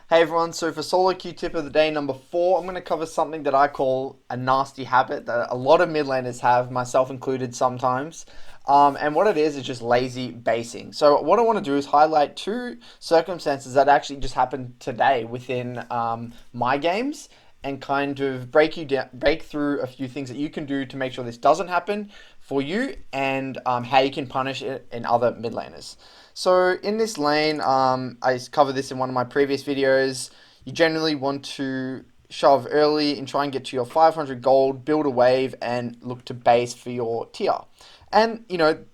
Hey everyone, so for solo queue tip of the day number 4, I'm going to cover something that I call a nasty habit that a lot of mid laners have, myself included sometimes. And what it is just lazy basing. So what I want to do is highlight two circumstances that actually just happened today within my games, and kind of break through a few things that you can do to make sure this doesn't happen for you, and how you can punish it in other mid laners. So in this lane, I covered this in one of my previous videos. You generally want to shove early and try and get to your 500 gold, build a wave, and look to base for your tier. And,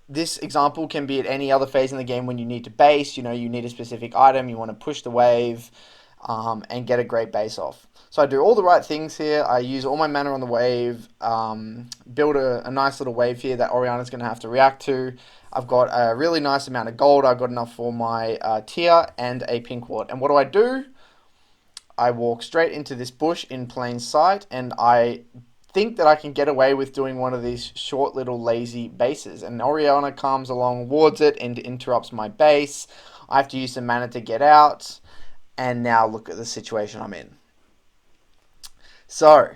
this example can be at any other phase in the game when you need to base. You need a specific item, you want to push the wave, and get a great base off. So I do all the right things here. I use all my mana on the wave, build a nice little wave here that Orianna's going to have to react to. I've got a really nice amount of gold. I've got enough for my tier and a pink ward. And what do? I walk straight into this bush in plain sight, and I think that I can get away with doing one of these short little lazy bases. And Orianna comes along, wards it, and interrupts my base. I have to use some mana to get out. And now look at the situation I'm in. So,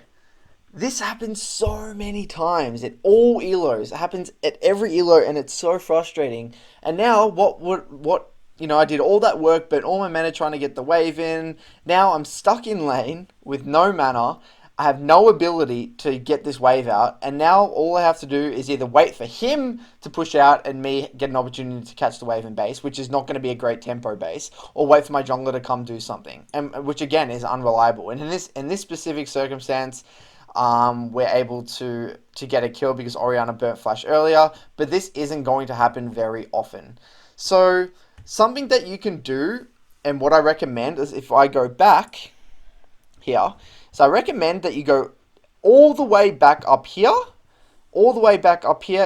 this happens so many times at all elos. It happens at every elo, and it's so frustrating. And now, I did all that work, but all my mana trying to get the wave in. Now I'm stuck in lane with no mana. I have no ability to get this wave out, and now all I have to do is either wait for him to push out and me get an opportunity to catch the wave and base, which is not going to be a great tempo base, or wait for my jungler to come do something, and which again is unreliable. And in this specific circumstance, we're able to get a kill because Orianna burnt flash earlier, but this isn't going to happen very often. So something that you can do, and what I recommend is, if I go back here, so I recommend that you go all the way back up here,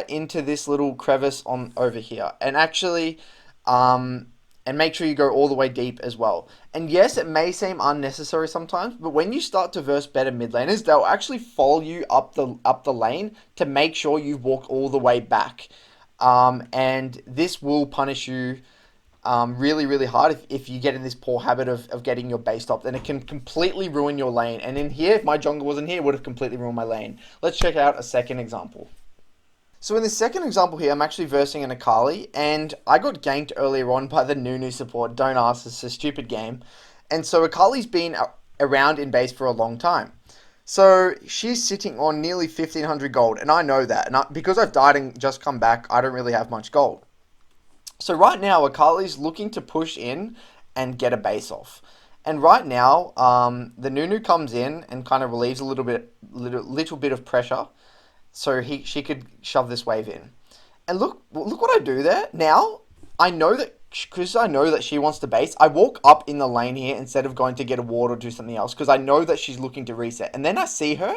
into this little crevice on over here, and actually, and make sure you go all the way deep as well. And yes, it may seem unnecessary sometimes, but when you start to verse better mid laners, they'll actually follow you up the lane to make sure you walk all the way back, and this will punish you really, really hard if you get in this poor habit of getting your base stopped, and it can completely ruin your lane. And in here, if my jungler wasn't here, it would have completely ruined my lane. Let's check out a second example. So in this second example here, I'm actually versing an Akali, and I got ganked earlier on by the Nunu support. Don't ask, it's a stupid game. And so Akali's been around in base for a long time. So she's sitting on nearly 1500 gold, and I know that. And because I've died and just come back, I don't really have much gold. So right now, Akali's looking to push in and get a base off. And right now, the Nunu comes in and kind of relieves a little bit of pressure, so she could shove this wave in. And look what I do there. Now, because I know that she wants to base, I walk up in the lane here instead of going to get a ward or do something else, because I know that she's looking to reset. And then I see her,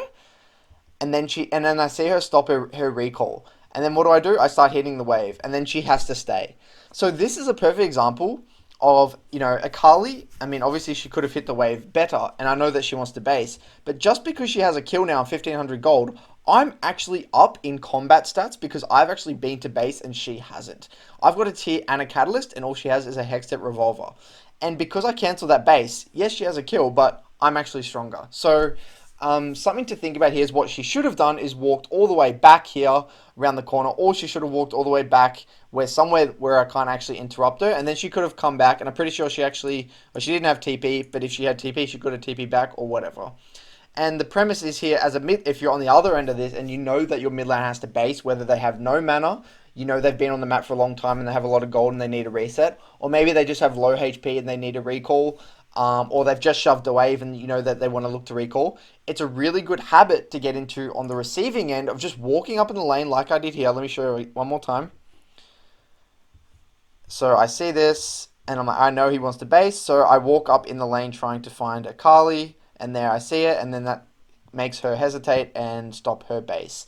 and then I see her stop her recall. And then what do? I start hitting the wave, and then she has to stay. So this is a perfect example of, Akali. I mean, obviously she could have hit the wave better, and I know that she wants to base, but just because she has a kill now, 1500 gold, I'm actually up in combat stats because I've actually been to base and she hasn't. I've got a tier and a catalyst, and all she has is a Hextech revolver. And because I cancel that base, yes, she has a kill, but I'm actually stronger. So something to think about here is what she should have done is walked all the way back here around the corner, or she should have walked all the way back somewhere where I can't actually interrupt her, and then she could have come back, and I'm pretty sure she didn't have TP, but if she had TP, she could have TP back or whatever. And the premise is here, if you're on the other end of this and you know that your mid lane has to base, whether they have no mana, they've been on the map for a long time and they have a lot of gold and they need a reset, or maybe they just have low HP and they need a recall, or they've just shoved a wave and that they want to look to recall. It's a really good habit to get into on the receiving end of just walking up in the lane like I did here. Let me show you one more time. So I see this, and I know he wants to base, so I walk up in the lane trying to find Akali, and there I see it, and then that makes her hesitate and stop her base.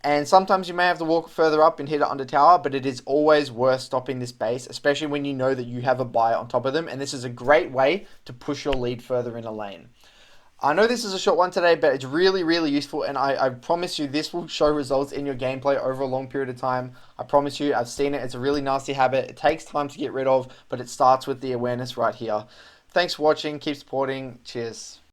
And sometimes you may have to walk further up and hit it under tower, but it is always worth stopping this base, especially when you know that you have a buy on top of them, and this is a great way to push your lead further in a lane. I know this is a short one today, but it's really, really useful, and I promise you this will show results in your gameplay over a long period of time. I promise you, I've seen it. It's a really nasty habit. It takes time to get rid of, but it starts with the awareness right here. Thanks for watching. Keep supporting. Cheers.